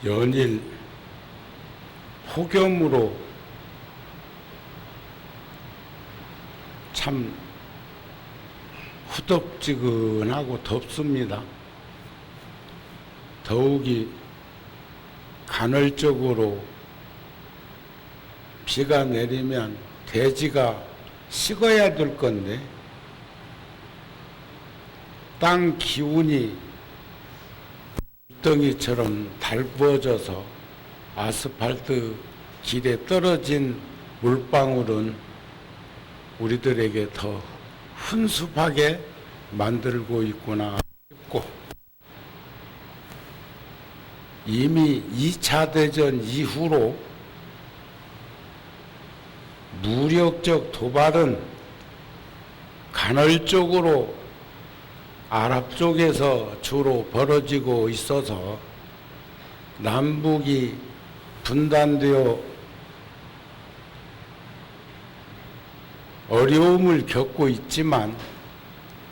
연일 폭염으로 참 후덥지근하고 덥습니다. 더욱이 간헐적으로 비가 내리면 대지가 식어야 될 건데 땅 기운이 물덩이처럼 달구어져서 아스팔트 길에 떨어진 물방울은 우리들에게 더 훈습하게 만들고 있구나 싶고, 이미 2차 대전 이후로 무력적 도발은 간헐적으로 아랍 쪽에서 주로 벌어지고 있어서 남북이 분단되어 어려움을 겪고 있지만,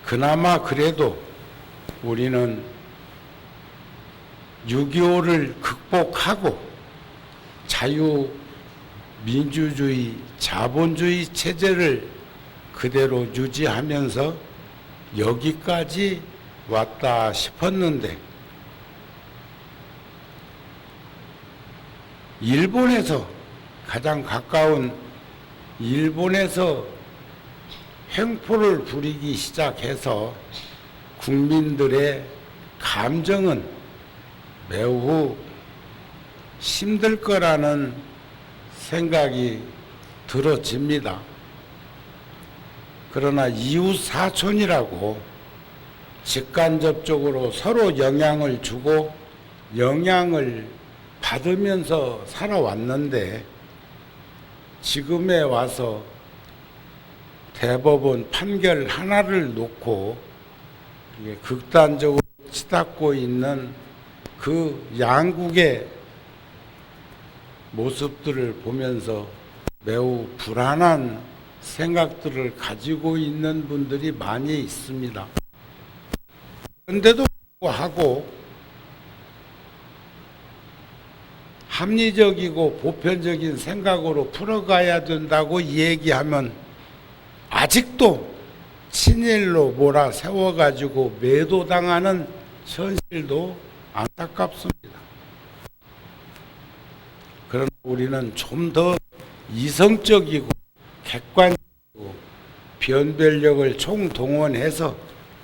그나마 그래도 우리는 6.25를 극복하고 자유민주주의, 자본주의 체제를 그대로 유지하면서 여기까지 왔다 싶었는데, 일본에서, 가장 가까운 일본에서 횡포를 부리기 시작해서 국민들의 감정은 매우 힘들 거라는 생각이 들어집니다. 그러나 이웃 사촌이라고 직간접적으로 서로 영향을 주고 영향을 받으면서 살아왔는데, 지금에 와서 대법원 판결 하나를 놓고 극단적으로 치닫고 있는 그 양국의 모습들을 보면서 매우 불안한 생각들을 가지고 있는 분들이 많이 있습니다. 그런데도 불구하고 합리적이고 보편적인 생각으로 풀어가야 된다고 얘기하면 아직도 친일로 몰아세워가지고 매도당하는 현실도 안타깝습니다. 그러나 우리는 좀 더 이성적이고 객관적이고 변별력을 총동원해서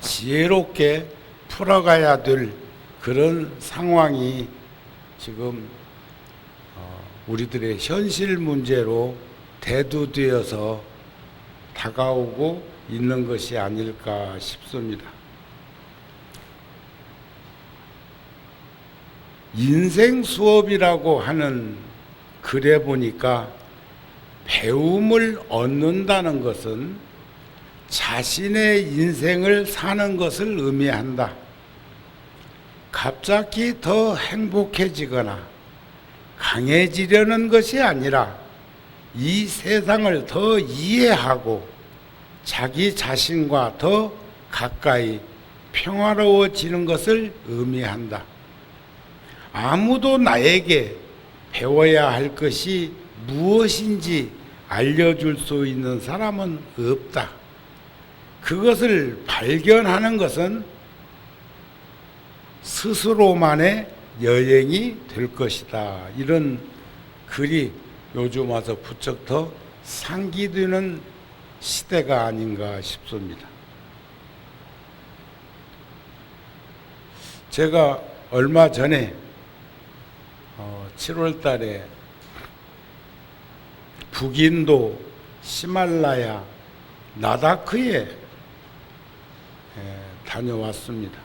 지혜롭게 풀어가야 될 그런 상황이 지금 우리들의 현실 문제로 대두되어서 다가오고 있는 것이 아닐까 싶습니다. 인생 수업이라고 하는 글에 보니까 배움을 얻는다는 것은 자신의 인생을 사는 것을 의미한다. 갑자기 더 행복해지거나 강해지려는 것이 아니라 이 세상을 더 이해하고 자기 자신과 더 가까이 평화로워지는 것을 의미한다. 아무도 나에게 배워야 할 것이 무엇인지 알려줄 수 있는 사람은 없다. 그것을 발견하는 것은 스스로만의 여행이 될 것이다. 이런 글이 요즘 와서 부쩍 더 상기되는 시대가 아닌가 싶습니다. 제가 얼마 전에 7월 달에 북인도 히말라야 나다크에 다녀왔습니다.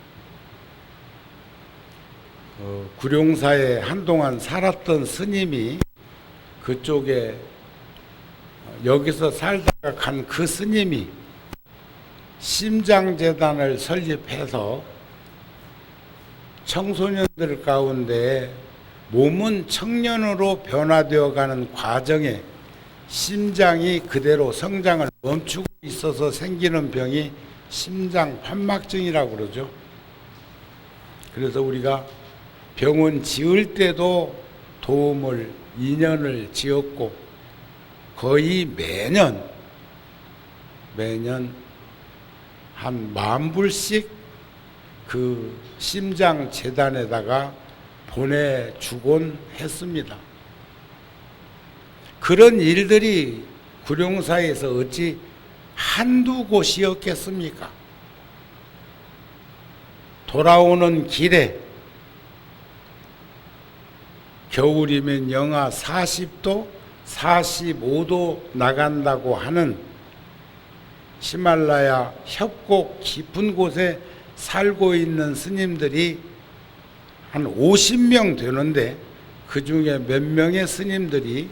구룡사에 한동안 살았던 스님이 그쪽에 여기서 살다가 간 그 스님이 심장재단을 설립해서 청소년들 가운데 몸은 청년으로 변화되어 가는 과정에 심장이 그대로 성장을 멈추고 있어서 생기는 병이 심장 판막증이라고 그러죠. 그래서 우리가 병원 지을 때도 도움을 2년을 지었고 거의 매년 한 10,000불씩 그 심장 재단에다가 보내주곤 했습니다. 그런 일들이 구룡사에서 어찌 한두 곳이었겠습니까? 돌아오는 길에 겨울이면 영하 40도, 45도 나간다고 하는 히말라야 협곡 깊은 곳에 살고 있는 스님들이 한 50명 되는데 그 중에 몇 명의 스님들이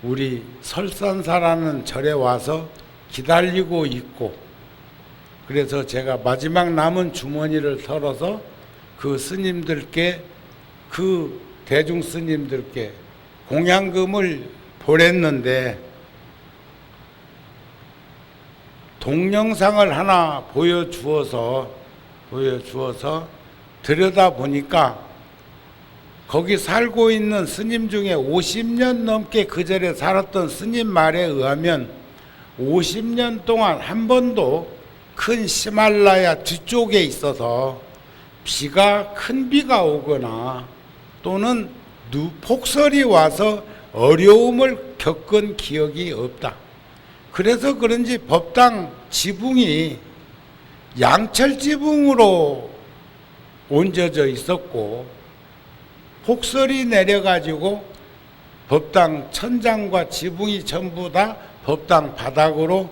우리 설산사라는 절에 와서 기다리고 있고, 그래서 제가 마지막 남은 주머니를 털어서 그 스님들께, 그 대중 스님들께 공양금을 보냈는데 동영상을 하나 보여주어서 들여다보니까 거기 살고 있는 스님 중에 50년 넘게 그 절에 살았던 스님 말에 의하면 50년 동안 한 번도 큰 히말라야 뒤쪽에 있어서 큰 비가 오거나 또는 폭설이 와서 어려움을 겪은 기억이 없다. 그래서 그런지 법당 지붕이 양철 지붕으로 얹어져 있었고 폭설이 내려가지고 법당 천장과 지붕이 전부 다 법당 바닥으로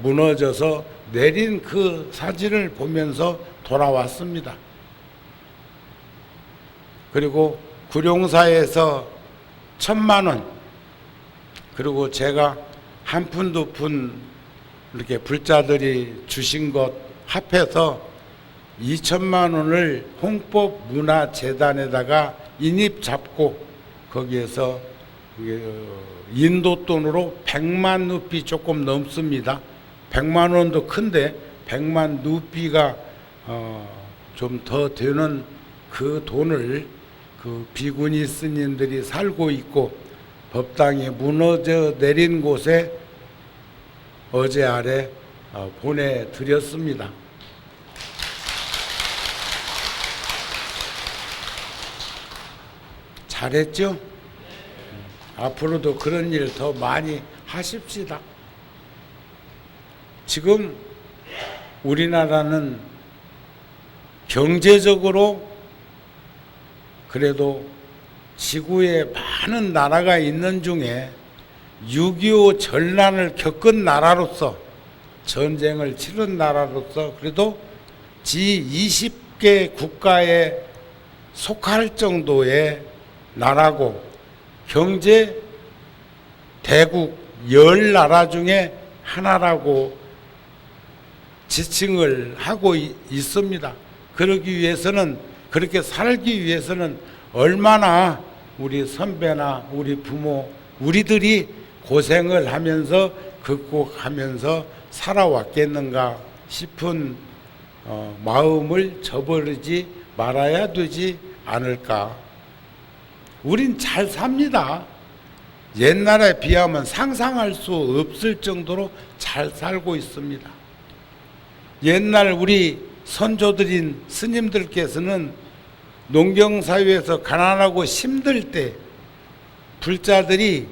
무너져서 내린 그 사진을 보면서 돌아왔습니다. 그리고 구룡사에서 1,000,000원, 그리고 제가 한 푼 두 푼 이렇게 불자들이 주신 것 합해서 2,000,000원을 홍법문화재단에다가 인입 잡고 거기에서 인도 돈으로 100만 루피 조금 넘습니다. 100만 원도 큰데 100만 루피가 좀 더 되는 그 돈을 그 비구니 스님들이 살고 있고 법당이 무너져 내린 곳에 어제 아래 보내드렸습니다. 잘했죠? 앞으로도 그런 일 더 많이 하십시다. 지금 우리나라는 경제적으로 그래도 지구에 많은 나라가 있는 중에 6.25 전란을 겪은 나라로서, 전쟁을 치른 나라로서 그래도 G20개 국가에 속할 정도의 나라고 경제 대국 10나라 중에 하나라고 지칭을 하고 있습니다. 그러기 위해서는, 그렇게 살기 위해서는 얼마나 우리 선배나 우리 부모, 우리들이 고생을 하면서 극복하면서 살아왔겠는가 싶은 마음을 저버리지 말아야 되지 않을까. 우린 잘 삽니다. 옛날에 비하면 상상할 수 없을 정도로 잘 살고 있습니다. 옛날 우리 선조들인 스님들께서는 농경사회에서 가난하고 힘들 때 불자들이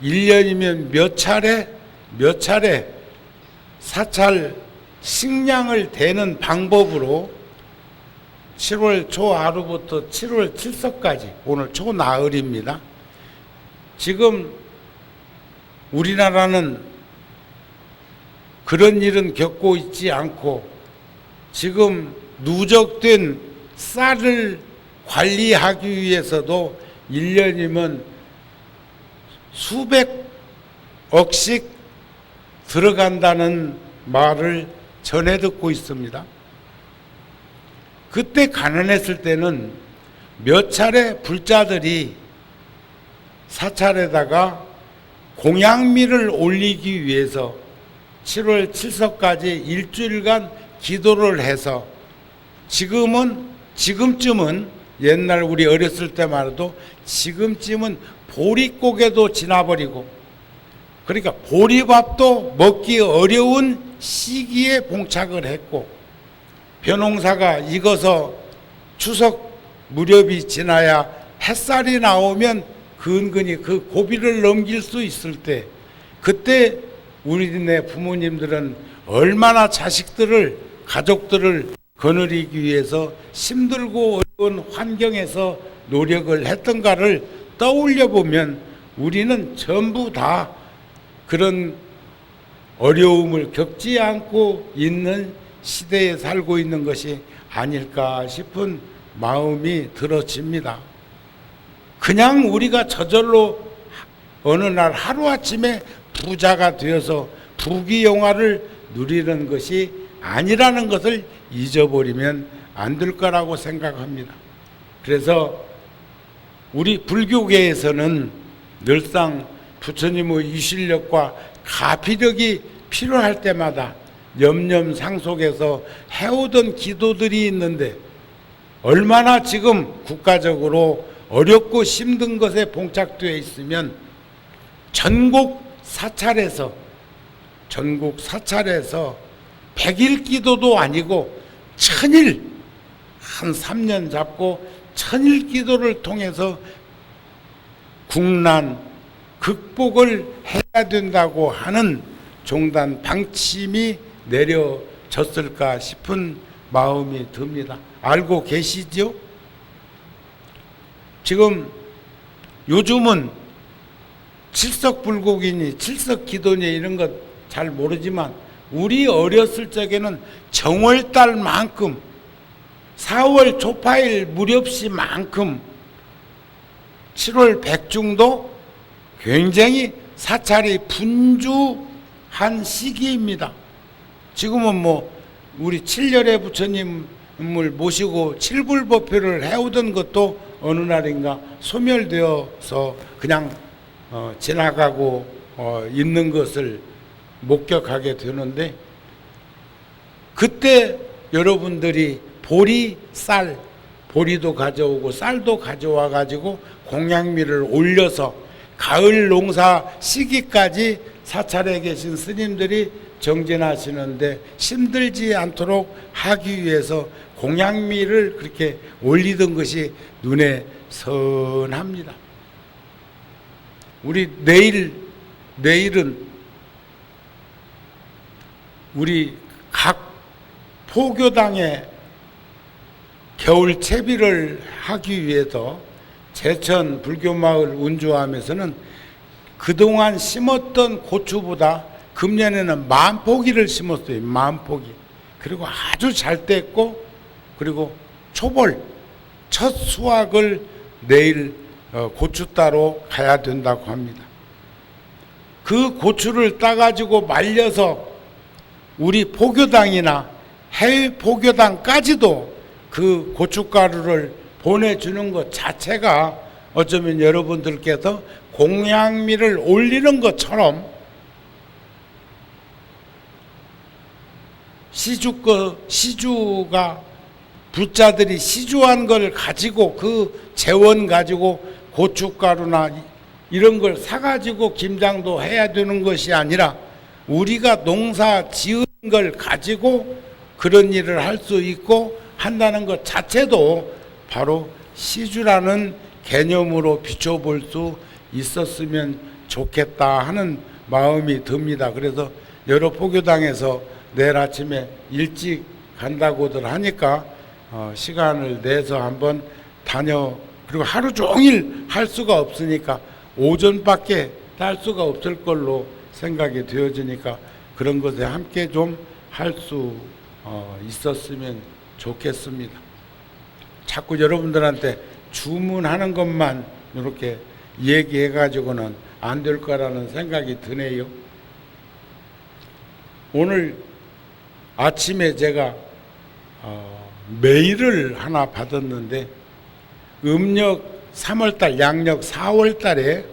1년이면 몇 차례 사찰 식량을 대는 방법으로 7월 초하루부터 7월 칠석까지, 오늘 초나흘입니다. 지금 우리나라는 그런 일은 겪고 있지 않고 지금 누적된 쌀을 관리하기 위해서도 1년이면 수백억씩 들어간다는 말을 전해 듣고 있습니다. 그때 가난했을 때는 몇 차례 불자들이 사찰에다가 공양미를 올리기 위해서 7월 7석까지 일주일간 기도를 해서 지금쯤은 옛날 우리 어렸을 때만 해도 지금쯤은 보릿고개도 지나버리고, 그러니까 보리밥도 먹기 어려운 시기에 봉착을 했고, 벼농사가 익어서 추석 무렵이 지나야 햇살이 나오면 근근히 그 고비를 넘길 수 있을 때, 그때 우리네 부모님들은 얼마나 자식들을, 가족들을 거느리기 위해서 힘들고 어려운 환경에서 노력을 했던가를 떠올려 보면 우리는 전부 다 그런 어려움을 겪지 않고 있는 시대에 살고 있는 것이 아닐까 싶은 마음이 들어집니다. 그냥 우리가 저절로 어느 날 하루아침에 부자가 되어서 부귀영화를 누리는 것이 아니라는 것을 잊어버리면 안 될 거라고 생각합니다. 그래서 우리 불교계에서는 늘상 부처님의 유실력과 가피력이 필요할 때마다 염염상속에서 해오던 기도들이 있는데, 얼마나 지금 국가적으로 어렵고 힘든 것에 봉착되어 있으면 전국 사찰에서 100일 기도도 아니고 1000일, 한 3년 잡고 1000일 기도를 통해서 국난 극복을 해야 된다고 하는 종단 방침이 내려졌을까 싶은 마음이 듭니다. 알고 계시죠? 지금 요즘은 칠석불국이니 칠석기도니 이런 것 잘 모르지만, 우리 어렸을 적에는 정월달만큼, 4월 초파일 무렵시만큼 7월 백중도 굉장히 사찰이 분주한 시기입니다. 지금은 뭐 우리 칠열의 부처님을 모시고 칠불법회를 해오던 것도 어느 날인가 소멸되어서 그냥 지나가고 있는 것을 목격하게 되는데, 그때 여러분들이 보리쌀, 보리도 가져오고 쌀도 가져와 가지고 공양미를 올려서 가을 농사 시기까지 사찰에 계신 스님들이 정진하시는데 힘들지 않도록 하기 위해서 공양미를 그렇게 올리던 것이 눈에 선합니다. 우리 내일은 우리 각 포교당에 겨울 채비를 하기 위해서 제천 불교마을 운주함에서는 그동안 심었던 고추보다 금년에는 10,000포기를 심었어요. 10,000포기. 그리고 아주 잘 됐고, 그리고 초벌, 첫 수확을 내일 고추 따러 가야 된다고 합니다. 그 고추를 따가지고 말려서 우리 포교당이나 해외 포교당까지도 그 고춧가루를 보내주는 것 자체가 어쩌면 여러분들께서 공양미를 올리는 것처럼 시주가 부자들이 시주한 걸 가지고, 그 재원 가지고 고춧가루나 이런 걸 사가지고 김장도 해야 되는 것이 아니라, 우리가 농사 지은 걸 가지고 그런 일을 할 수 있고 한다는 것 자체도 바로 시주라는 개념으로 비춰볼 수 있었으면 좋겠다 하는 마음이 듭니다. 그래서 여러 포교당에서 내일 아침에 일찍 간다고들 하니까 시간을 내서 한번 그리고 하루 종일 할 수가 없으니까 오전밖에 할 수가 없을 걸로 생각이 되어지니까 그런 것에 함께 좀 할 수 있었으면 좋겠습니다. 자꾸 여러분들한테 주문하는 것만 이렇게 얘기해 가지고는 안 될 거라는 생각이 드네요. 오늘 아침에 제가 메일을 하나 받았는데, 음력 3월달, 양력 4월달에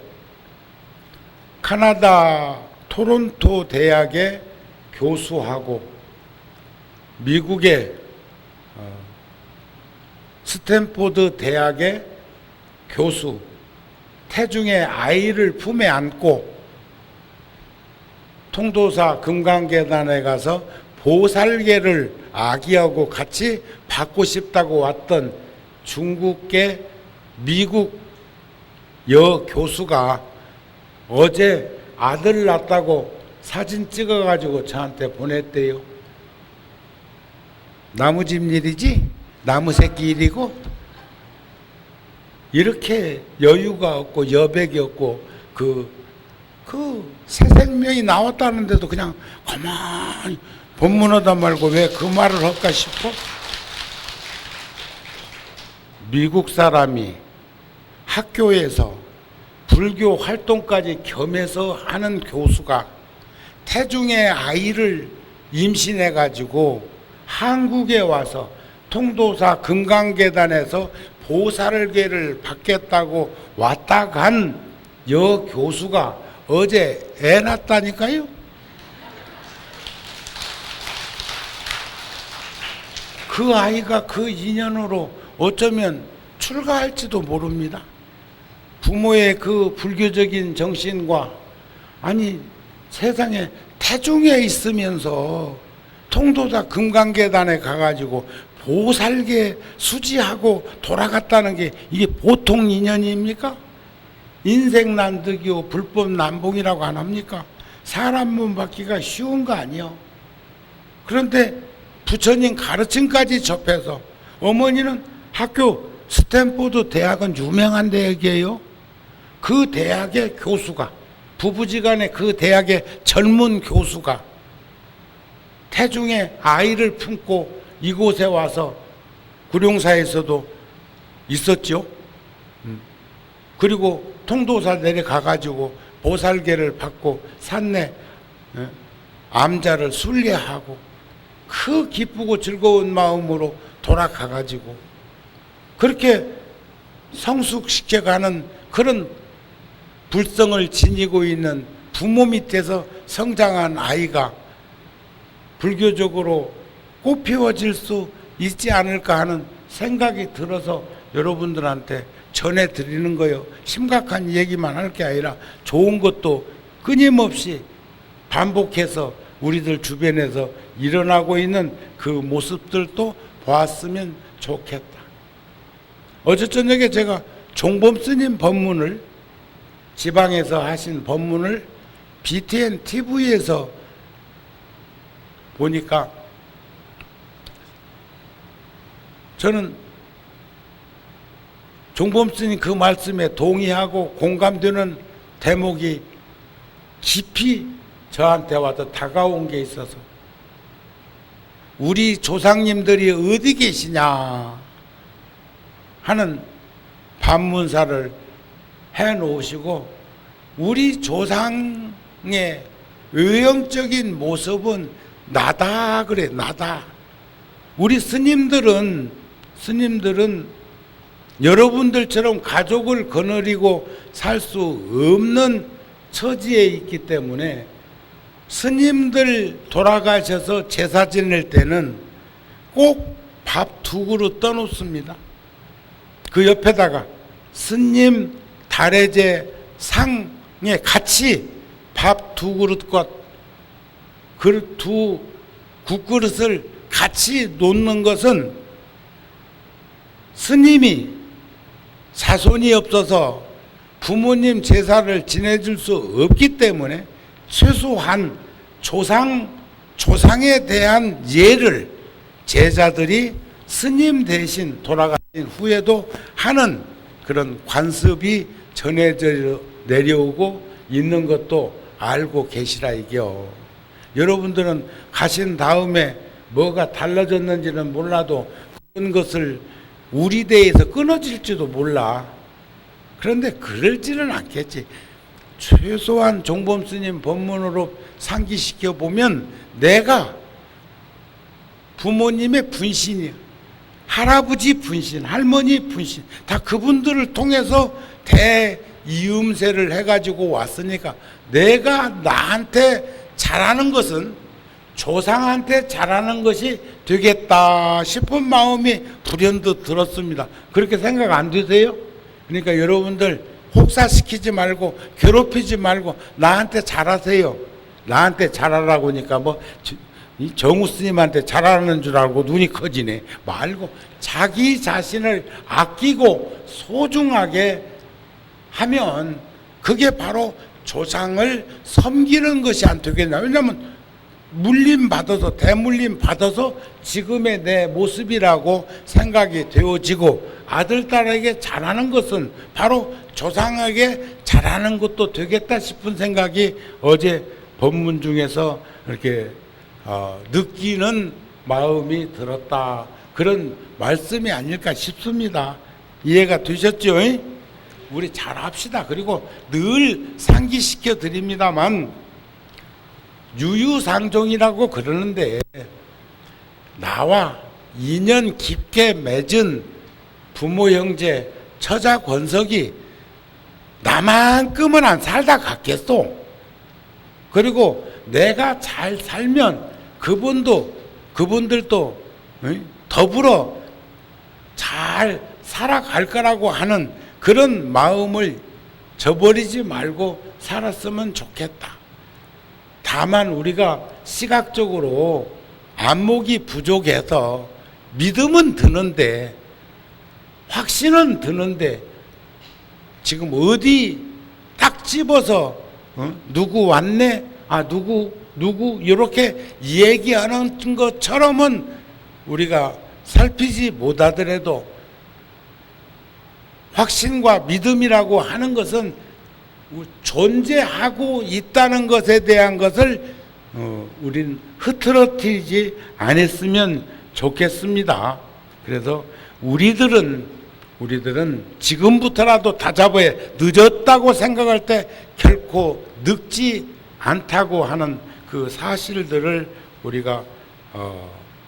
카나다 토론토 대학의 교수하고 미국의 스탠포드 대학의 교수, 태중의 아이를 품에 안고 통도사 금강계단에 가서 보살계를 아기하고 같이 받고 싶다고 왔던 중국계 미국 여교수가 어제 아들 낳았다고 사진 찍어가지고 저한테 보냈대요. 나무집 일이지? 나무 새끼 일이고? 이렇게 여유가 없고 여백이 없고 그 새 생명이 나왔다는데도 그냥 가만히 법문하다 말고 왜 그 말을 할까 싶어? 미국 사람이 학교에서 불교 활동까지 겸해서 하는 교수가 태중의 아이를 임신해가지고 한국에 와서 통도사 금강계단에서 보살계를 받겠다고 왔다 간 여교수가 어제 애 낳았다니까요. 그 아이가 그 인연으로 어쩌면 출가할지도 모릅니다. 부모의 그 불교적인 정신과 아니 세상에 태중에 있으면서 통도사 금강계단에 가가지고 보살계 수지하고 돌아갔다는 게 이게 보통 인연입니까? 인생 난득이요 불법 난봉이라고 안 합니까? 사람 몸 받기가 쉬운 거 아니요. 그런데 부처님 가르침까지 접해서 어머니는 학교 스탠포드 대학은 유명한 대학이에요. 그 대학의 교수가 부부지간에 그 대학의 젊은 교수가 태중에 아이를 품고 이곳에 와서 구룡사에서도 있었죠. 그리고 통도사 내려가가지고 보살계를 받고 산내 암자를 순례하고 그 기쁘고 즐거운 마음으로 돌아가가지고 그렇게 성숙시켜가는 그런 불성을 지니고 있는 부모 밑에서 성장한 아이가 불교적으로 꽃피워질 수 있지 않을까 하는 생각이 들어서 여러분들한테 전해드리는 거요. 심각한 얘기만 할 게 아니라 좋은 것도 끊임없이 반복해서 우리들 주변에서 일어나고 있는 그 모습들도 보았으면 좋겠다. 어제 저녁에 제가 종범 스님 법문을 지방에서 하신 법문을 BTN TV에서 보니까 저는 종범 스님 그 말씀에 동의하고 공감되는 대목이 깊이 저한테 와서 다가온 게 있어서 우리 조상님들이 어디 계시냐 하는 반문사를 해놓으시고 우리 조상의 외형적인 모습은 나다 그래. 나다. 우리 스님들은 여러분들처럼 가족을 거느리고 살 수 없는 처지에 있기 때문에 스님들 돌아가셔서 제사 지낼 때는 꼭 밥 2그릇 떠놓습니다. 그 옆에다가 스님 달해제 상에 같이 밥 2그릇과 국그릇을 같이 놓는 것은 스님이 자손이 없어서 부모님 제사를 지내줄 수 없기 때문에 최소한 조상에 대한 예를 제자들이 스님 대신 돌아가신 후에도 하는 그런 관습이 전해져 내려오고 있는 것도 알고 계시라 이겨. 여러분들은 가신 다음에 뭐가 달라졌는지는 몰라도 그런 것을 우리 대에서 끊어질지도 몰라. 그런데 그럴지는 않겠지. 최소한 종범 스님 법문으로 상기시켜 보면 내가 부모님의 분신이야. 할아버지 분신, 할머니 분신 다 그분들을 통해서 대이음새를 해가지고 왔으니까 내가 나한테 잘하는 것은 조상한테 잘하는 것이 되겠다 싶은 마음이 불현듯 들었습니다. 그렇게 생각 안 되세요? 그러니까 여러분들 혹사시키지 말고 괴롭히지 말고 나한테 잘하세요. 나한테 잘하라고 하니까 뭐 이 정우 스님한테 잘하는 줄 알고 눈이 커지네. 말고 자기 자신을 아끼고 소중하게 하면 그게 바로 조상을 섬기는 것이 안 되겠냐. 왜냐하면 물림 받아서 대물림 받아서 지금의 내 모습이라고 생각이 되어지고 아들 딸에게 잘하는 것은 바로 조상에게 잘하는 것도 되겠다 싶은 생각이 어제 법문 중에서 이렇게 느끼는 마음이 들었다. 그런 말씀이 아닐까 싶습니다. 이해가 되셨죠? 우리 잘합시다. 그리고 늘 상기시켜 드립니다만 유유상종이라고 그러는데 나와 인연 깊게 맺은 부모 형제 처자 권석이 나만큼은 안 살다 갔겠소. 그리고 내가 잘 살면 그분들도 더불어 잘 살아갈 거라고 하는 그런 마음을 저버리지 말고 살았으면 좋겠다. 다만 우리가 시각적으로 안목이 부족해서 믿음은 드는데 확신은 드는데 지금 어디 딱 집어서 누구 왔네? 누구 이렇게 얘기하는 것처럼은 우리가 살피지 못하더라도 확신과 믿음이라고 하는 것은 존재하고 있다는 것에 대한 것을 우린 흐트러뜨리지 않았으면 좋겠습니다. 그래서 우리들은 지금부터라도 다잡아야 늦었다고 생각할 때 결코 늙지 않다고 하는 그 사실들을 우리가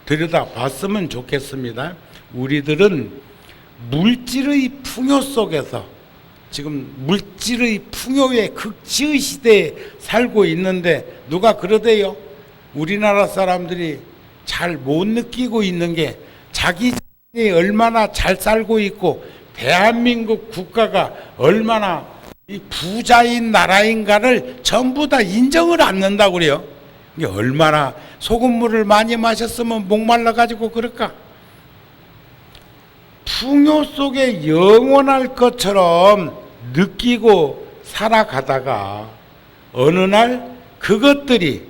들여다봤으면 좋겠습니다. 우리들은 물질의 풍요 속에서 지금 물질의 풍요의 극치의 시대에 살고 있는데 누가 그러대요? 우리나라 사람들이 잘 못 느끼고 있는 게 자기 자신이 얼마나 잘 살고 있고 대한민국 국가가 얼마나 부자인 나라인가를 전부 다 인정을 않는다고 그래요. 이게 얼마나 소금물을 많이 마셨으면 목말라 가지고 그럴까? 풍요 속에 영원할 것처럼 느끼고 살아가다가 어느 날 그것들이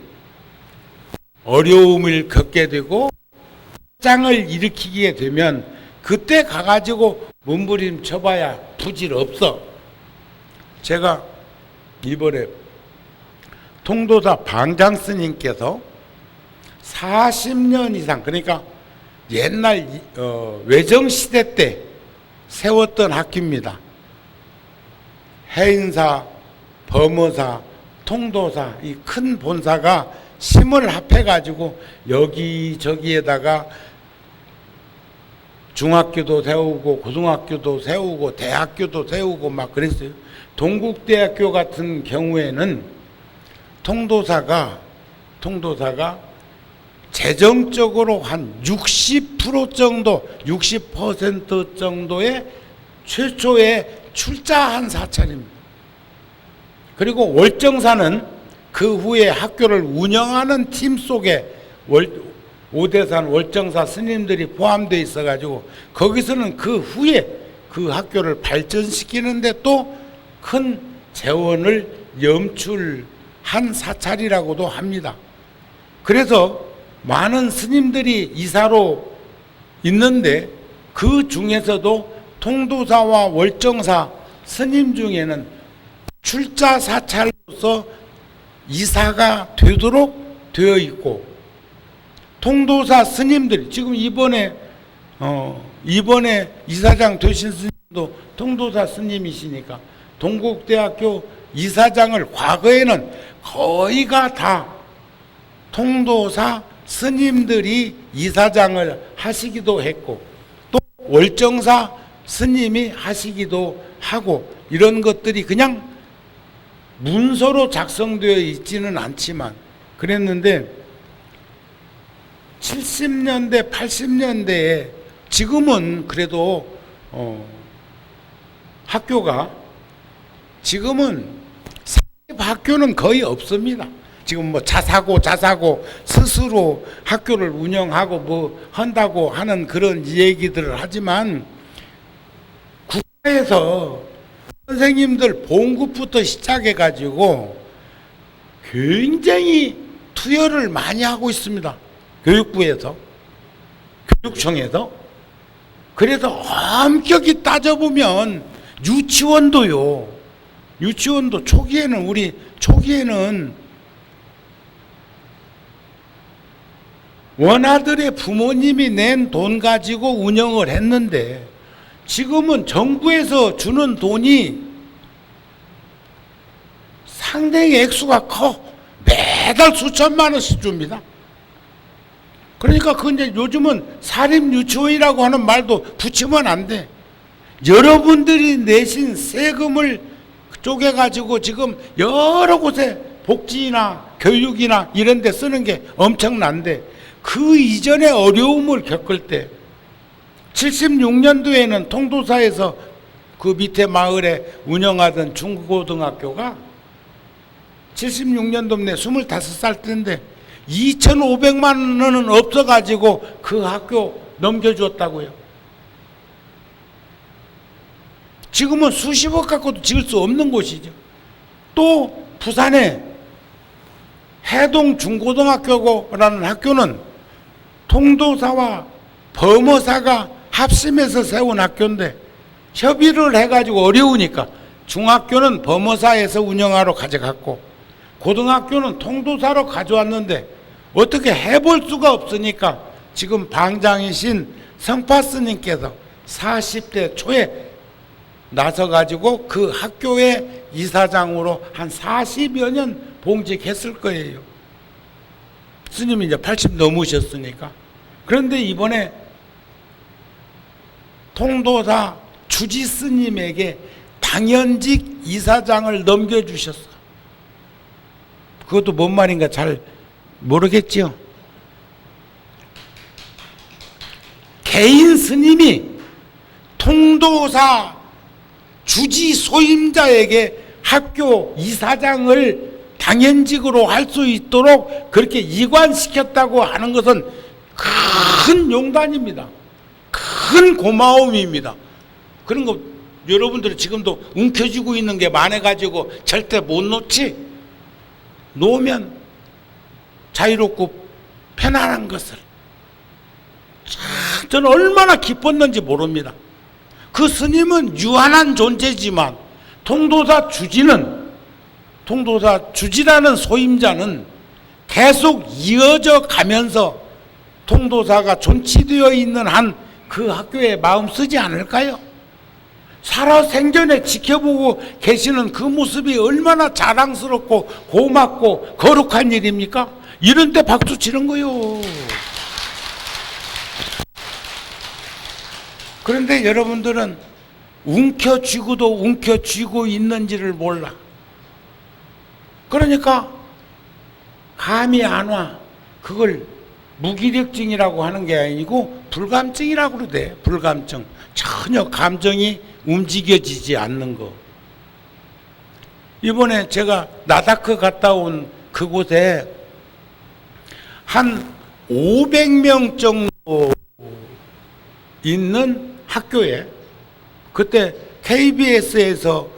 어려움을 겪게 되고 장을 일으키게 되면 그때 가가지고 몸부림쳐봐야 부질없어. 제가 이번에 통도사 방장 스님께서 40년 이상, 그러니까 옛날 외정시대 때 세웠던 학교입니다. 해인사, 범어사, 통도사 이 큰 본사가 힘을 합해가지고 여기저기에다가 중학교도 세우고 고등학교도 세우고 대학교도 세우고 막 그랬어요. 동국대학교 같은 경우에는 통도사가 재정적으로 한 60% 정도, 60% 정도의 최초의 출자한 사찰입니다. 그리고 월정사는 그 후에 학교를 운영하는 팀 속에 오대산 월정사 스님들이 포함되어 있어가지고 거기서는 그 후에 그 학교를 발전시키는데 또 큰 재원을 염출한 사찰이라고도 합니다. 그래서 많은 스님들이 이사로 있는데 그 중에서도 통도사와 월정사 스님 중에는 출자 사찰로서 이사가 되도록 되어 있고 통도사 스님들이 지금 이번에 이사장 되신 스님도 통도사 스님이시니까 동국대학교 이사장을 과거에는 거의가 다 통도사 스님들이 이사장을 하시기도 했고 또 월정사 스님이 하시기도 하고 이런 것들이 그냥 문서로 작성되어 있지는 않지만 그랬는데 70년대, 80년대에 지금은 그래도 학교가 지금은 학교는 거의 없습니다. 지금 뭐 자사고 스스로 학교를 운영하고 뭐 한다고 하는 그런 얘기들을 하지만 국가에서 선생님들 봉급부터 시작해 가지고 굉장히 투여를 많이 하고 있습니다. 교육부에서, 교육청에서. 그래서 엄격히 따져보면 유치원도 초기에는 원아들의 부모님이 낸 돈 가지고 운영을 했는데 지금은 정부에서 주는 돈이 상당히 액수가 커. 매달 수천만 원씩 줍니다. 그러니까 이제 요즘은 사립유치원이라고 하는 말도 붙이면 안 돼. 여러분들이 내신 세금을 쪼개가지고 지금 여러 곳에 복지나 교육이나 이런 데 쓰는 게 엄청난데 그 이전에 어려움을 겪을 때 76년도에는 통도사에서 그 밑에 마을에 운영하던 중고등학교가 76년도에 25살 때인데 2,500만 원은 없어가지고 그 학교 넘겨주었다고요. 지금은 수십억 갖고도 지을 수 없는 곳이죠. 또 부산에 해동 중고등학교라는 학교는 통도사와 범어사가 합심해서 세운 학교인데 협의를 해가지고 어려우니까 중학교는 범어사에서 운영하러 가져갔고 고등학교는 통도사로 가져왔는데 어떻게 해볼 수가 없으니까 지금 방장이신 성파스님께서 40대 초에 나서가지고 그 학교의 이사장으로 한 40여 년 봉직했을 거예요. 스님이 이제 80 넘으셨으니까. 그런데 이번에 통도사 주지 스님에게 당연직 이사장을 넘겨주셨어. 그것도 뭔 말인가 잘 모르겠지요. 개인 스님이 통도사 주지 소임자에게 학교 이사장을 당연직으로 할 수 있도록 그렇게 이관시켰다고 하는 것은 큰 용단입니다. 큰 고마움입니다. 그런 거 여러분들이 지금도 움켜쥐고 있는 게 많아가지고 절대 못 놓지. 놓으면 자유롭고 편안한 것을. 저는 얼마나 기뻤는지 모릅니다. 그 스님은 유한한 존재지만 통도사 주지라는 소임자는 계속 이어져 가면서 통도사가 존치되어 있는 한 그 학교에 마음 쓰지 않을까요? 살아생전에 지켜보고 계시는 그 모습이 얼마나 자랑스럽고 고맙고 거룩한 일입니까? 이런 때 박수 치는 거요. 그런데 여러분들은 움켜쥐고도 움켜쥐고 있는지를 몰라. 그러니까 감이 안 와. 그걸 무기력증이라고 하는 게 아니고 불감증이라고 그러대. 불감증. 전혀 감정이 움직여지지 않는 거. 이번에 제가 나다크 갔다 온 그곳에 한 500명 정도 있는 학교에 그때 KBS에서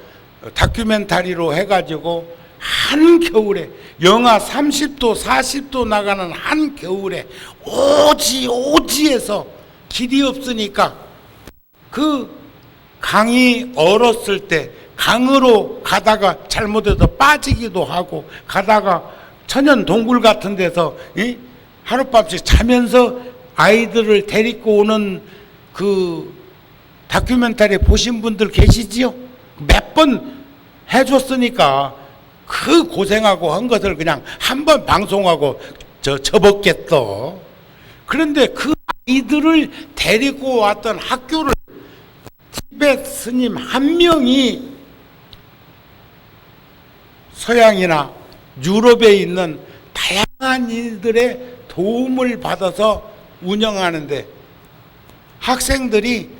다큐멘터리로 해가지고 한겨울에 영하 30도 40도 나가는 한겨울에 오지에서 길이 없으니까 그 강이 얼었을 때 강으로 가다가 잘못해서 빠지기도 하고 가다가 천연 동굴 같은 데서 하룻밤씩 자면서 아이들을 데리고 오는 그 다큐멘터리 보신 분들 계시지요? 몇 번 해줬으니까 그 고생하고 한 것을 그냥 한 번 방송하고 접었겠어. 그런데 그 아이들을 데리고 왔던 학교를 티베트 스님 한 명이 서양이나 유럽에 있는 다양한 이들의 도움을 받아서 운영하는데 학생들이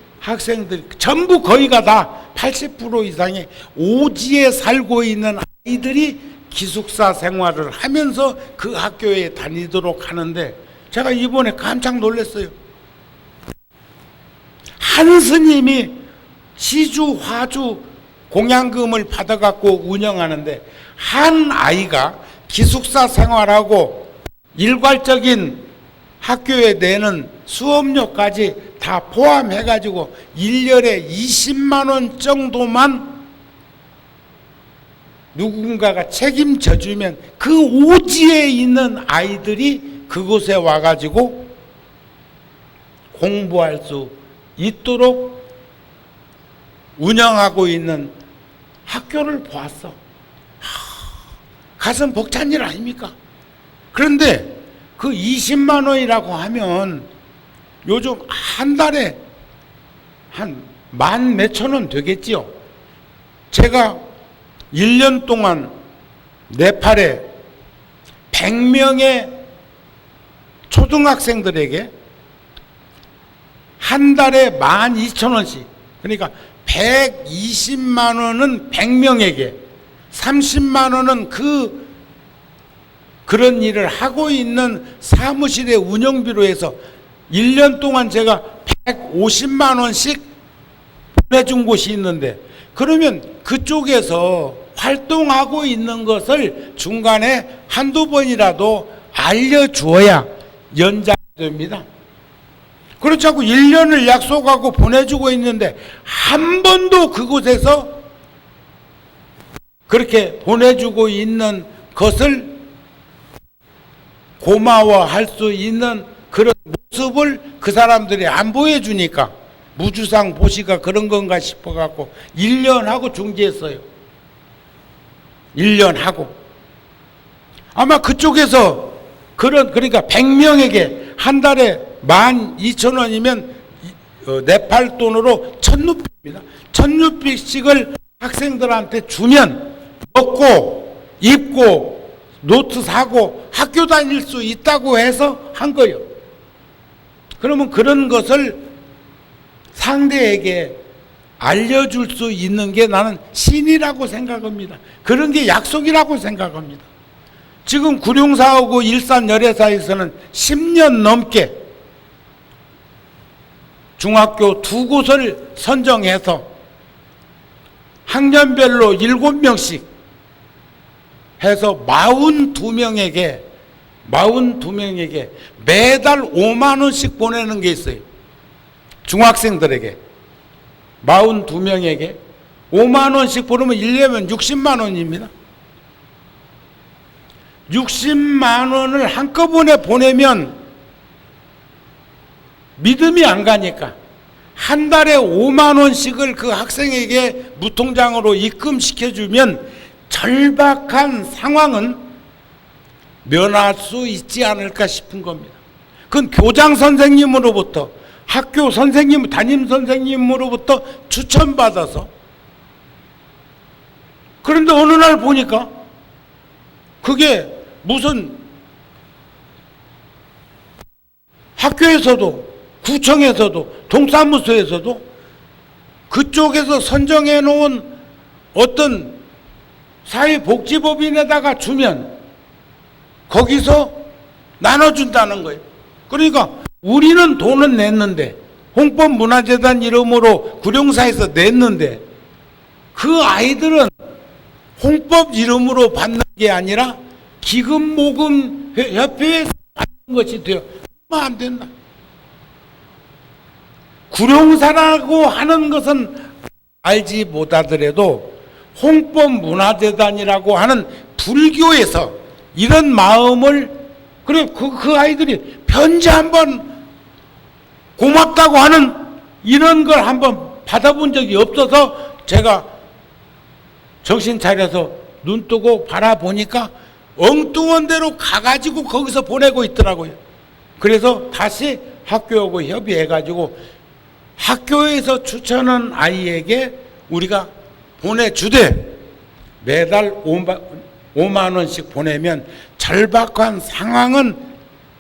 전부 거의가 다 80% 이상의 오지에 살고 있는 아이들이 기숙사 생활을 하면서 그 학교에 다니도록 하는데 제가 이번에 깜짝 놀랐어요. 한 스님이 시주, 화주, 공양금을 받아갖고 운영하는데 한 아이가 기숙사 생활하고 일괄적인 학교에 내는 수업료까지 다 포함해가지고 1년에 20만 원 정도만 누군가가 책임져 주면 그 오지에 있는 아이들이 그곳에 와가지고 공부할 수 있도록 운영하고 있는 학교를 보았어. 가슴 벅찬 일 아닙니까? 그런데 그 20만 원이라고 하면 요즘 한 달에 한 만 몇천 원 되겠지요. 제가 1년 동안 네팔에 100명의 초등학생들에게 한 달에 12,000원씩, 그러니까 120만 원은 100명에게, 30만 원은 그런 일을 하고 있는 사무실의 운영비로 해서 1년 동안 제가 150만 원씩 보내준 곳이 있는데, 그러면 그쪽에서 활동하고 있는 것을 중간에 한두 번이라도 알려주어야 연장이 됩니다. 그렇지 않고 1년을 약속하고 보내주고 있는데 한 번도 그곳에서 그렇게 보내주고 있는 것을 고마워할 수 있는 그런 모습을 그 사람들이 안 보여주니까 무주상 보시가 그런 건가 싶어갖고 1년 하고 중지했어요. 1년 하고. 아마 그쪽에서 그러니까 100명에게 한 달에 12,000원이면 네팔 돈으로 1,000루피입니다. 1,000루피씩을 학생들한테 주면 먹고 입고 노트 사고 학교 다닐 수 있다고 해서 한 거예요. 그러면 그런 것을 상대에게 알려줄 수 있는 게 나는 신이라고 생각합니다. 그런 게 약속이라고 생각합니다. 지금 구룡사하고 일산 열애사에서는 10년 넘게 중학교 두 곳을 선정해서 학년별로 7명씩 해서 42명에게 매달 5만 원씩 보내는 게 있어요. 중학생들에게 42명에게 5만 원씩 보내면 1년이면 60만 원입니다. 60만 원을 한꺼번에 보내면 믿음이 안 가니까 한 달에 5만 원씩을 그 학생에게 무통장으로 입금시켜주면 절박한 상황은 면할 수 있지 않을까 싶은 겁니다. 그건 교장 선생님으로부터, 학교 선생님, 담임 선생님으로부터 추천받아서. 그런데 어느 날 보니까 그게 무슨 학교에서도, 구청에서도, 동사무소에서도 그쪽에서 선정해 놓은 어떤 사회복지법인에다가 주면 거기서 나눠준다는 거예요. 그러니까 우리는 돈은 냈는데, 홍법문화재단 이름으로 구룡사에서 냈는데, 그 아이들은 홍법 이름으로 받는 게 아니라 기금모금 협회에서 받는 것이 돼요. 얼마 안 된다. 구룡사라고 하는 것은 알지 못하더라도 홍법문화재단이라고 하는 불교에서 이런 마음을, 그래 그 아이들이 편지 한번 고맙다고 하는 이런 걸 한번 받아본 적이 없어서 제가 정신 차려서 눈 뜨고 바라보니까 엉뚱한 데로 가가지고 거기서 보내고 있더라고요. 그래서 다시 학교하고 협의해가지고 학교에서 추천한 아이에게 우리가 보내주되 매달 5만 원씩 보내면 절박한 상황은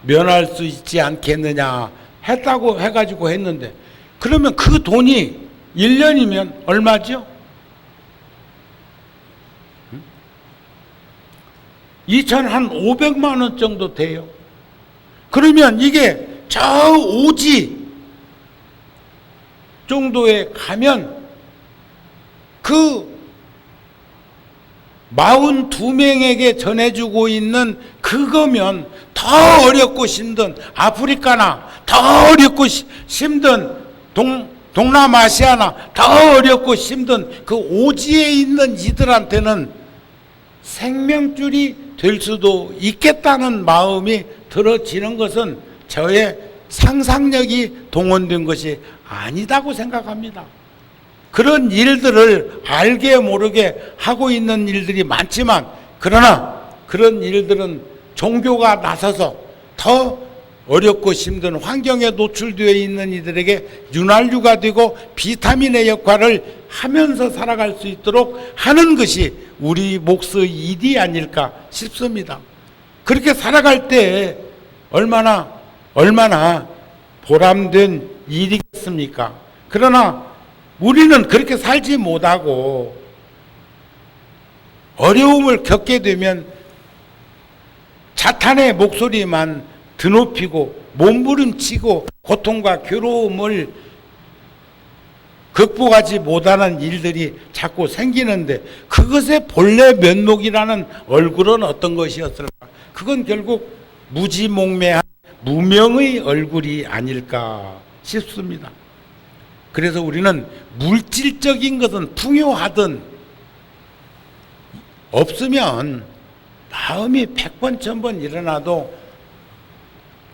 면할 수 있지 않겠느냐 했다고 해가지고 했는데, 그러면 그 돈이 1년이면 얼마죠? 2,500만 원 정도 돼요. 그러면 이게 저 오지 정도에 가면 그 42명에게 전해주고 있는 그거면 더 어렵고 힘든 아프리카나 더 어렵고 힘든 동남아시아나 더 어렵고 힘든 그 오지에 있는 이들한테는 생명줄이 될 수도 있겠다는 마음이 들어지는 것은 저의 상상력이 동원된 것이 아니다고 생각합니다. 그런 일들을 알게 모르게 하고 있는 일들이 많지만, 그러나 그런 일들은 종교가 나서서 더 어렵고 힘든 환경에 노출되어 있는 이들에게 윤활유가 되고 비타민의 역할을 하면서 살아갈 수 있도록 하는 것이 우리 몫의 일이 아닐까 싶습니다. 그렇게 살아갈 때 얼마나 보람된 일이겠습니까? 그러나 우리는 그렇게 살지 못하고 어려움을 겪게 되면 자탄의 목소리만 드높이고 몸부림치고 고통과 괴로움을 극복하지 못하는 일들이 자꾸 생기는데, 그것의 본래 면목이라는 얼굴은 어떤 것이었을까? 그건 결국 무지몽매한 무명의 얼굴이 아닐까 싶습니다. 그래서 우리는 물질적인 것은 풍요하든 없으면 마음이 100번 1000번 일어나도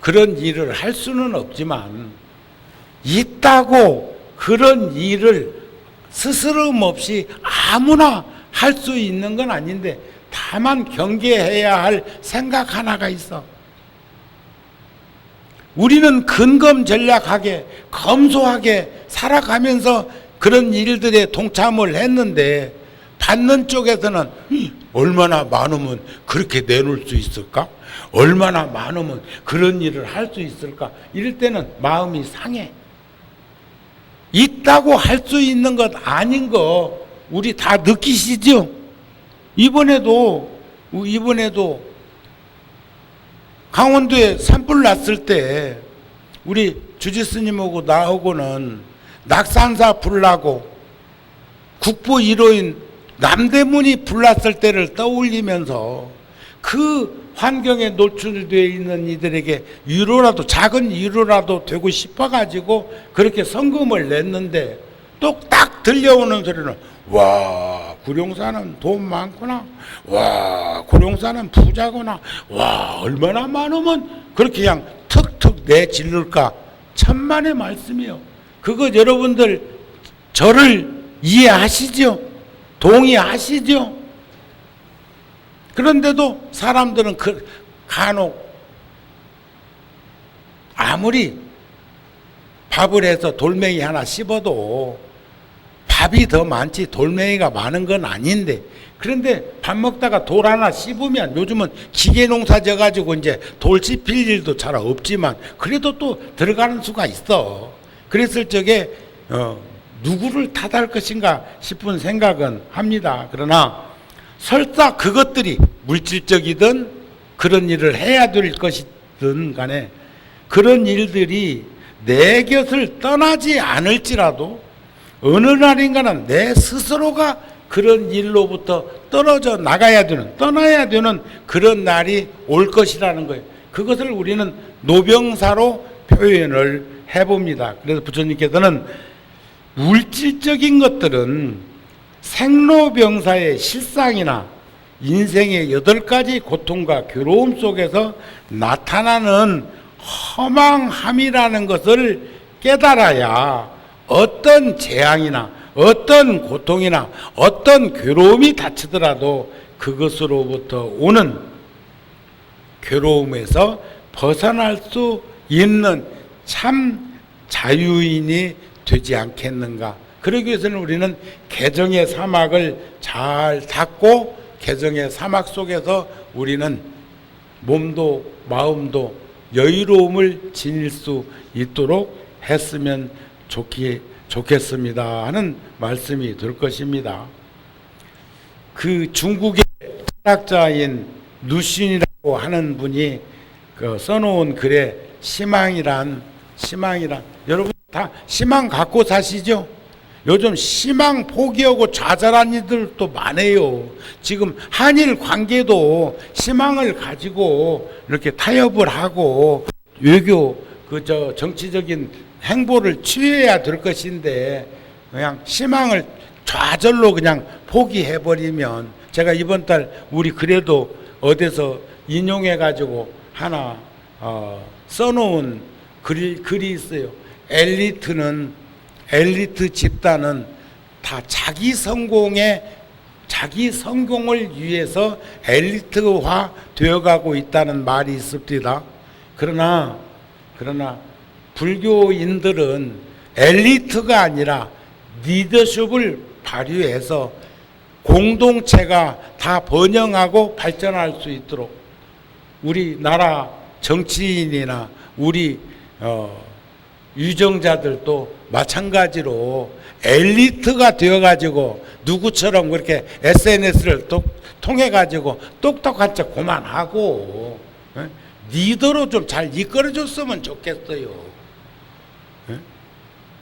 그런 일을 할 수는 없지만, 있다고 그런 일을 스스럼 없이 아무나 할 수 있는 건 아닌데, 다만 경계해야 할 생각 하나가 있어. 우리는 근검전략하게 검소하게 살아가면서 그런 일들에 동참을 했는데, 받는 쪽에서는 얼마나 많으면 그렇게 내놓을 수 있을까? 얼마나 많으면 그런 일을 할 수 있을까? 이럴 때는 마음이 상해. 있다고 할 수 있는 것 아닌 거 우리 다 느끼시죠? 이번에도 강원도에 산불 났을 때 우리 주지스님하고 나하고는 낙산사 불나고 국보 1호인 남대문이 불났을 때를 떠올리면서 그 환경에 노출되어 있는 이들에게 위로라도, 작은 위로라도 되고 싶어가지고 그렇게 성금을 냈는데, 또 딱 들려오는 소리는 와, 구룡사는 돈 많구나, 와, 구룡사는 부자구나, 와, 얼마나 많으면 그렇게 그냥 턱턱 내질를까. 천만의 말씀이요. 그거 여러분들 저를 이해하시죠? 동의하시죠? 그런데도 사람들은 간혹 아무리 밥을 해서 돌멩이 하나 씹어도 밥이 더 많지 돌멩이가 많은 건 아닌데, 그런데 밥 먹다가 돌 하나 씹으면 요즘은 기계 농사 져가지고 이제 돌 씹힐 일도 잘 없지만 그래도 또 들어가는 수가 있어. 그랬을 적에 누구를 탓할 것인가 싶은 생각은 합니다. 그러나 설사 그것들이 물질적이든 그런 일을 해야 될 것이든 간에 그런 일들이 내 곁을 떠나지 않을지라도 어느 날인가는 내 스스로가 그런 일로부터 떠나야 되는 그런 날이 올 것이라는 거예요. 그것을 우리는 노병사로 표현을 해봅니다. 그래서 부처님께서는 물질적인 것들은 생로병사의 실상이나 인생의 8가지 고통과 괴로움 속에서 나타나는 허망함이라는 것을 깨달아야 어떤 재앙이나 어떤 고통이나 어떤 괴로움이 닥치더라도 그것으로부터 오는 괴로움에서 벗어날 수 있는 참 자유인이 되지 않겠는가. 그러기 위해서는 우리는 개정의 사막을 잘 닫고 개정의 사막 속에서 우리는 몸도 마음도 여유로움을 지닐 수 있도록 했으면 좋겠습니다 하는 말씀이 될 것입니다. 그 중국의 철학자인 루숀이라고 하는 분이 써놓은 글에 희망이란 여러분 다 희망 갖고 사시죠? 요즘 희망 포기하고 좌절한 이들도 많아요. 지금 한일 관계도 희망을 가지고 이렇게 타협을 하고 외교 정치적인 행보를 취해야 될 것인데 그냥 희망을 좌절로 그냥 포기해버리면, 제가 이번 달 우리 그래도 어디서 인용해가지고 하나 써놓은 글이 있어요. 엘리트 집단은 다 자기 성공을 위해서 엘리트화 되어가고 있다는 말이 있습니다. 그러나 불교인들은 엘리트가 아니라 리더십을 발휘해서 공동체가 다 번영하고 발전할 수 있도록 우리나라 정치인이나 우리 유정자들도 마찬가지로 엘리트가 되어가지고 누구처럼 그렇게 SNS를 통해가지고 똑똑한 척 그만하고 리더로 좀 잘 이끌어줬으면 좋겠어요.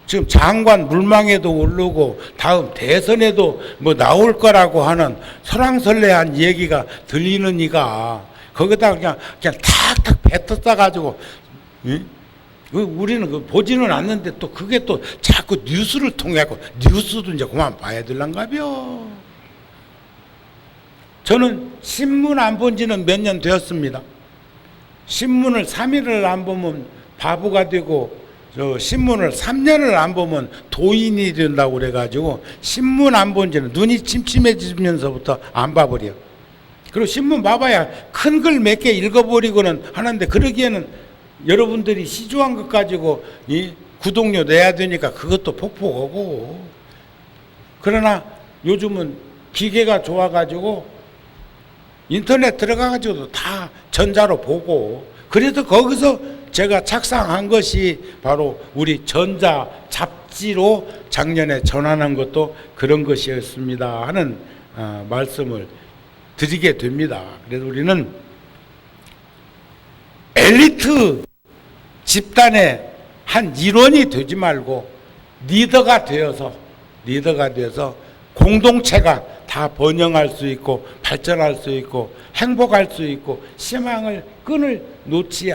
지금 장관 물망에도 오르고 다음 대선에도 뭐 나올 거라고 하는 설왕설래한 얘기가 들리는 이가 거기다 그냥 탁탁 뱉어 싸가지고 우리는 보지는 않는데 또 그게 또 자꾸 뉴스를 통해갖고 뉴스도 이제 그만 봐야 될란가벼. 저는 신문 안 본 지는 몇 년 되었습니다. 신문을 3일을 안 보면 바보가 되고 신문을 3년을 안 보면 도인이 된다고 그래가지고 신문 안 본 지는 눈이 침침해지면서부터 안 봐버려. 그리고 신문 봐봐야 큰 글 몇 개 읽어버리고는 하는데, 그러기에는 여러분들이 시주한 것 가지고 구독료 내야 되니까 그것도 폭포하고. 그러나 요즘은 기계가 좋아가지고 인터넷 들어가가지고도 다 전자로 보고, 그래서 거기서 제가 착상한 것이 바로 우리 전자 잡지로 작년에 전환한 것도 그런 것이었습니다 하는 말씀을 드리게 됩니다. 그래서 우리는 엘리트 집단의 한 일원이 되지 말고 리더가 되어서 공동체가 다 번영할 수 있고 발전할 수 있고 행복할 수 있고 희망을 끈을 놓지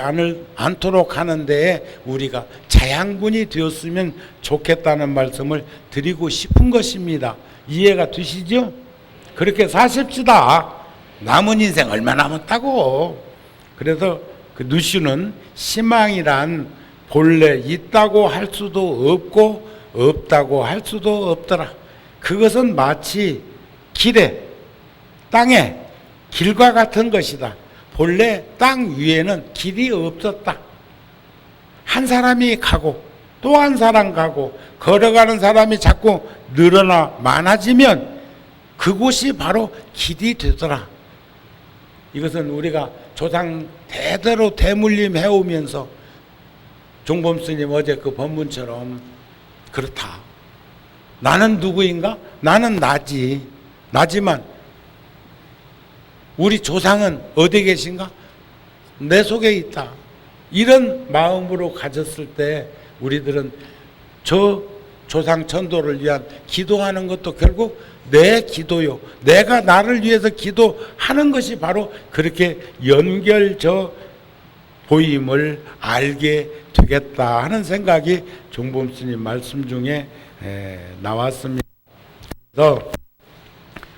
않도록 하는 데에 우리가 자양분이 되었으면 좋겠다는 말씀을 드리고 싶은 것입니다. 이해가 되시죠? 그렇게 사십시다. 남은 인생 얼마 남았다고. 그래서 그 누슈는 희망이란 본래 있다고 할 수도 없고 없다고 할 수도 없더라. 그것은 마치 땅에 길과 같은 것이다. 본래 땅 위에는 길이 없었다. 한 사람이 가고 또 한 사람 가고 걸어가는 사람이 자꾸 늘어나 많아지면 그곳이 바로 길이 되더라. 이것은 우리가 조상 대대로 대물림 해오면서 종범 스님 어제 그 법문처럼 그렇다. 나는 누구인가? 나는 나지만 우리 조상은 어디 계신가? 내 속에 있다. 이런 마음으로 가졌을 때 우리들은 저 조상 천도를 위한 기도하는 것도 결국 내 기도요. 내가 나를 위해서 기도하는 것이 바로 그렇게 연결져 보임을 알게 되겠다 하는 생각이 종범 스님 말씀 중에 나왔습니다. 그래서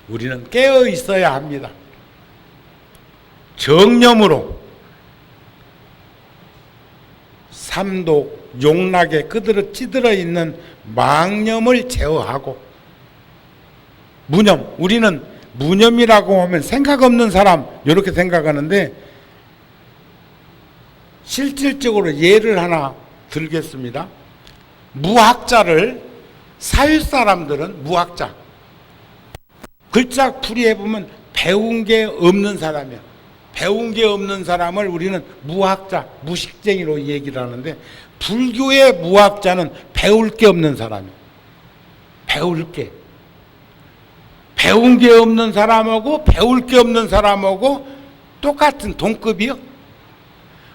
우리는 깨어 있어야 합니다. 정념으로 삼독 용락에 찌들어 있는 망념을 제어하고 무념, 우리는 무념이라고 하면 생각 없는 사람 이렇게 생각하는데, 실질적으로 예를 하나 들겠습니다. 무학자를 사회 사람들은 무학자, 글자 풀이해 보면 배운 게 없는 사람이야. 배운 게 없는 사람을 우리는 무학자, 무식쟁이로 얘기를 하는데, 불교의 무학자는 배울 게 없는 사람이에요. 배울 게. 배운 게 없는 사람하고 배울 게 없는 사람하고 똑같은 동급이요.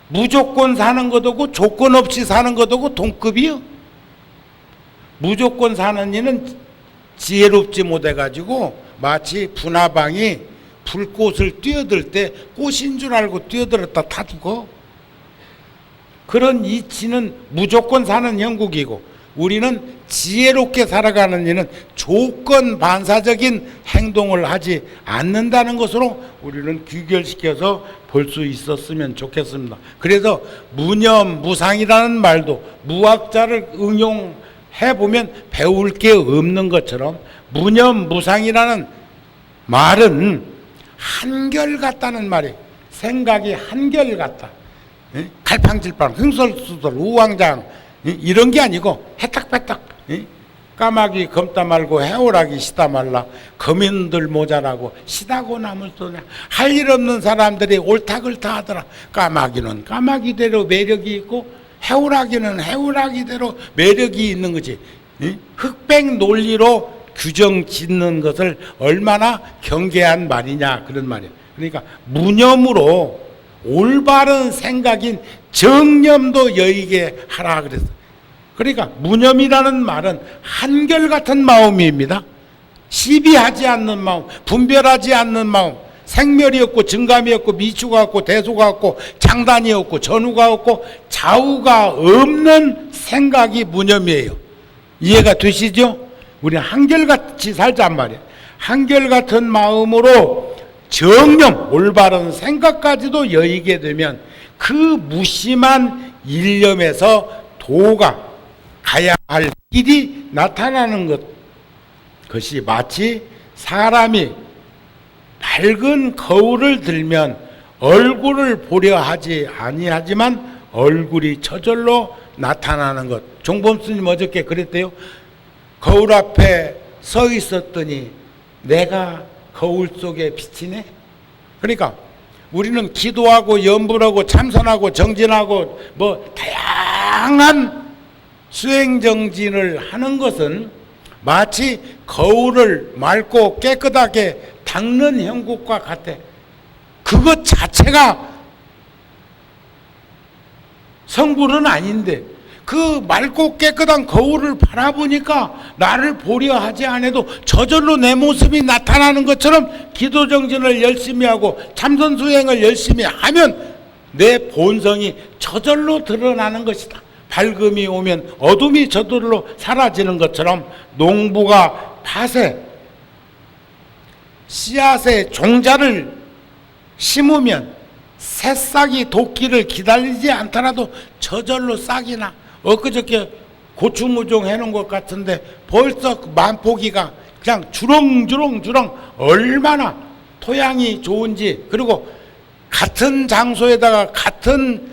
무조건 사는 것하고 조건 없이 사는 것하고 동급이요. 무조건 사는 이는 지혜롭지 못해가지고 마치 분화방이 불꽃을 뛰어들 때 꽃인 줄 알고 뛰어들었다 타 죽어. 그런 이치는 무조건 사는 형국이고, 우리는 지혜롭게 살아가는 이는 조건 반사적인 행동을 하지 않는다는 것으로 우리는 귀결시켜서 볼 수 있었으면 좋겠습니다. 그래서 무념, 무상이라는 말도 무학자를 응용해 보면 배울 게 없는 것처럼, 무념, 무상이라는 말은 한결같다는 말이에요. 생각이 한결같다. 갈팡질팡, 흥설수설, 우왕장 이런 게 아니고 해딱배딱, 까마귀 검다 말고 해오라기 시다 말라, 거민들 모자라고 시다고 남을 쏘냐. 할 일 없는 사람들이 옳다글다 하더라. 까마귀는 까마귀대로 매력이 있고 해오라기는 해오라기대로 매력이 있는 거지. 흑백 논리로 규정 짓는 것을 얼마나 경계한 말이냐, 그런 말이에요. 그러니까 무념으로 올바른 생각인 정념도 여의게 하라 그랬어요. 그러니까 무념이라는 말은 한결같은 마음입니다. 시비하지 않는 마음, 분별하지 않는 마음, 생멸이 없고 증감이 없고 미추가 없고 대소가 없고 장단이 없고 전후가 없고 좌우가 없는 생각이 무념이에요. 이해가 되시죠? 우리 한결같이 살잔 말이에요. 한결같은 마음으로 정념, 올바른 생각까지도 여의게 되면 그 무심한 일념에서 도가 가야 할 길이 나타나는 것이 마치 사람이 밝은 거울을 들면 얼굴을 보려 하지 아니하지만 얼굴이 저절로 나타나는 것. 종범 스님 어저께 그랬대요. 거울 앞에 서 있었더니 내가 거울 속에 비치네. 그러니까 우리는 기도하고 염불하고 참선하고 정진하고 뭐 다양한 수행정진을 하는 것은 마치 거울을 맑고 깨끗하게 닦는 형국과 같아. 그것 자체가 성불은 아닌데 그 맑고 깨끗한 거울을 바라보니까 나를 보려 하지 않아도 저절로 내 모습이 나타나는 것처럼 기도정진을 열심히 하고 참선수행을 열심히 하면 내 본성이 저절로 드러나는 것이다. 밝음이 오면 어둠이 저절로 사라지는 것처럼 농부가 밭에 씨앗의 종자를 심으면 새싹이 돋기를 기다리지 않더라도 저절로 싹이 나. 엊그저께 고추무종 해놓은 것 같은데 벌써 만포기가 그냥 주렁주렁 얼마나 토양이 좋은지. 그리고 같은 장소에다가 같은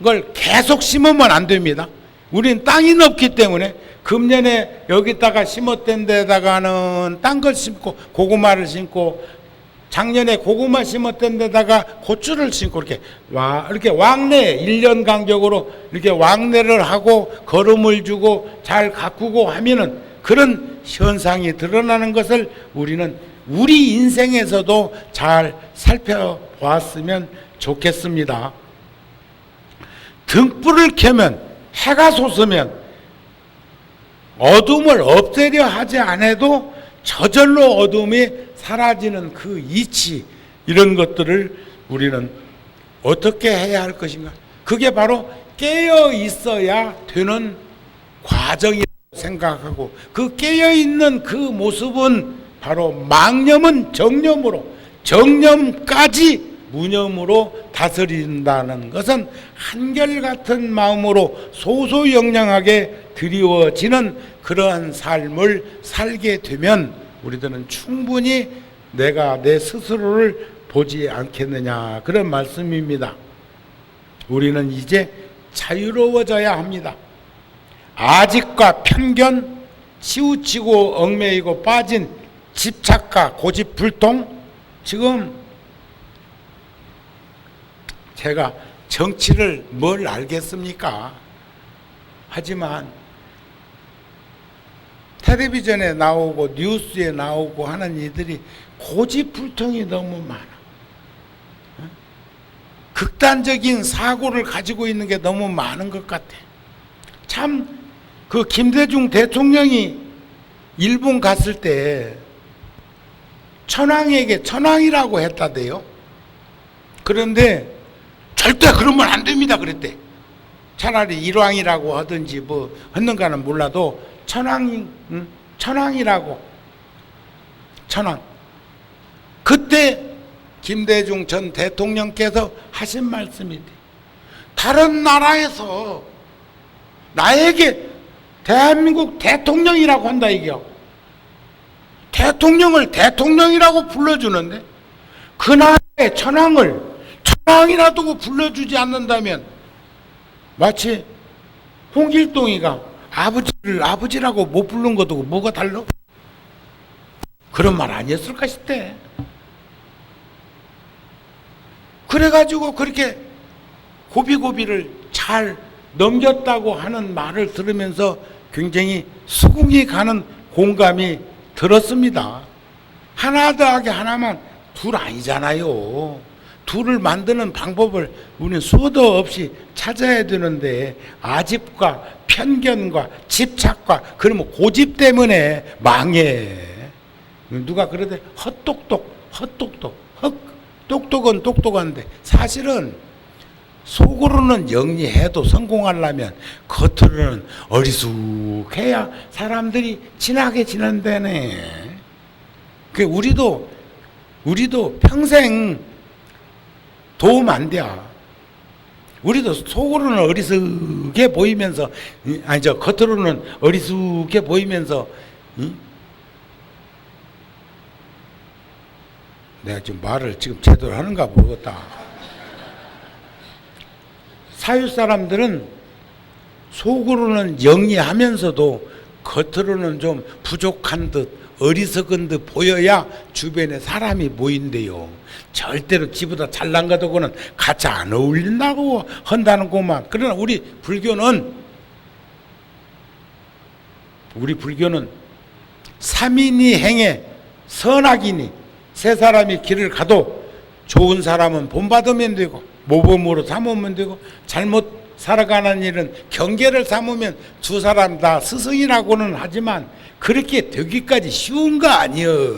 걸 계속 심으면 안 됩니다. 우린 땅이 넓기 때문에 금년에 여기다가 심었던 데다가는 딴 걸 심고 고구마를 심고, 작년에 고구마 심었던 데다가 고추를 심고, 이렇게 왕래 1년 간격으로 이렇게 왕래를 하고 걸음을 주고 잘 가꾸고 하면은 그런 현상이 드러나는 것을 우리는 우리 인생에서도 잘 살펴보았으면 좋겠습니다. 등불을 켜면, 해가 솟으면 어둠을 없애려 하지 않아도 저절로 어둠이 사라지는 그 이치, 이런 것들을 우리는 어떻게 해야 할 것인가? 그게 바로 깨어 있어야 되는 과정이라고 생각하고, 그 깨어 있는 그 모습은 바로 망념은 정념으로, 정념까지 무념으로 다스린다는 것은 한결같은 마음으로 소소영량하게 드리워지는 그러한 삶을 살게 되면 우리들은 충분히 내가 내 스스로를 보지 않겠느냐, 그런 말씀입니다. 우리는 이제 자유로워져야 합니다. 아직과 편견, 치우치고 얽매이고 빠진 집착과 고집불통, 지금 제가 정치를 뭘 알겠습니까? 하지만 텔레비전에 나오고 뉴스에 나오고 하는 이들이 고집불통이 너무 많아. 극단적인 사고를 가지고 있는 게 너무 많은 것 같아. 참 그 김대중 대통령이 일본 갔을 때 천황에게 천황이라고 했다대요. 그런데 절대 그러면 안 됩니다 그랬대. 차라리 일왕이라고 하든지 뭐 했는가는 몰라도 천황이라고. 천황. 그때 김대중 전 대통령께서 하신 말씀이 돼. 다른 나라에서 나에게 대한민국 대통령이라고 한다 이게요. 대통령을 대통령이라고 불러주는데 그 나라의 천황을 천황이라도 불러주지 않는다면 마치 홍길동이가 아버지를 아버지라고 못 부른 것도 뭐가 달라? 그런 말 아니었을까 싶대. 그래가지고 그렇게 고비고비를 잘 넘겼다고 하는 말을 들으면서 굉장히 수긍이 가는 공감이 들었습니다. 하나 더하기 하나만 둘 아니잖아요. 둘을 만드는 방법을 우리는 수도 없이 찾아야 되는데 아집과 편견과 집착과 그러면 고집 때문에 망해. 누가 그러대 헛똑똑 똑똑은 똑똑한데 사실은 속으로는 영리해도 성공하려면 겉으로는 어리숙해야 사람들이 친하게 지낸다네. 그 우리도 평생 도움 안 돼. 우리도 속으로는 어리숙해 보이면서 겉으로는 어리숙해 보이면서 내가 지금 말을 지금 제대로 하는가 모르겠다. 사유 사람들은 속으로는 영리하면서도 겉으로는 좀 부족한 듯 어리석은 듯 보여야 주변에 사람이 모인대요. 절대로 지보다 잘난 것하고는 같이 안 어울린다고 한다는 것만. 그러나 우리 불교는 삼인이 행해 선악이니 세 사람이 길을 가도 좋은 사람은 본받으면 되고 모범으로 삼으면 되고 잘못 살아가는 일은 경계를 삼으면 두 사람 다 스승이라고는 하지만 그렇게 되기까지 쉬운 거 아니여.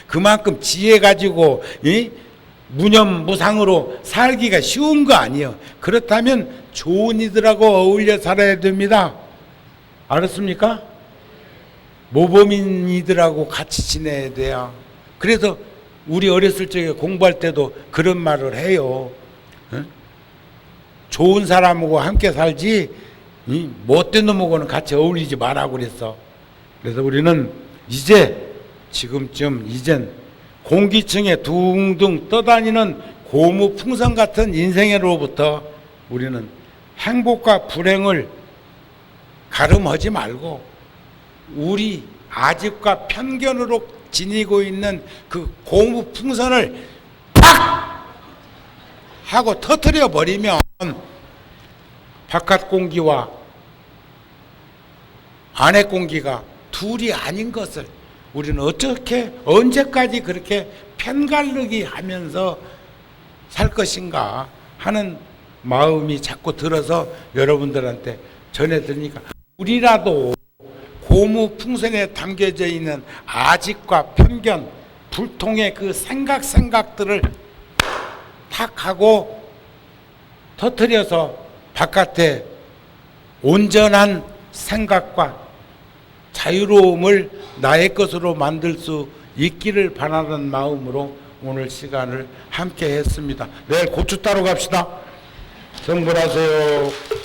그만큼 지혜 가지고 무념무상으로 살기가 쉬운 거 아니여. 그렇다면 좋은 이들하고 어울려 살아야 됩니다. 알았습니까? 모범인 이들하고 같이 지내야 돼요. 그래서 우리 어렸을 적에 공부할 때도 그런 말을 해요. 좋은 사람하고 함께 살지 못된 놈하고는 같이 어울리지 말라고 그랬어. 그래서 우리는 이젠 공기층에 둥둥 떠다니는 고무풍선 같은 인생으로부터 우리는 행복과 불행을 가름하지 말고 우리 아집과 편견으로 지니고 있는 그 고무풍선을 팍 하고 터뜨려 버리면 바깥 공기와 안의 공기가 둘이 아닌 것을 우리는 언제까지 그렇게 편가르기 하면서 살 것인가 하는 마음이 자꾸 들어서 여러분들한테 전해드리니까 우리라도 고무풍선에 담겨져 있는 아집과 편견, 불통의 그 생각들을 탁 하고 터뜨려서 바깥에 온전한 생각과 자유로움을 나의 것으로 만들 수 있기를 바라는 마음으로 오늘 시간을 함께 했습니다. 내일 고추 따러 갑시다. 성불하세요.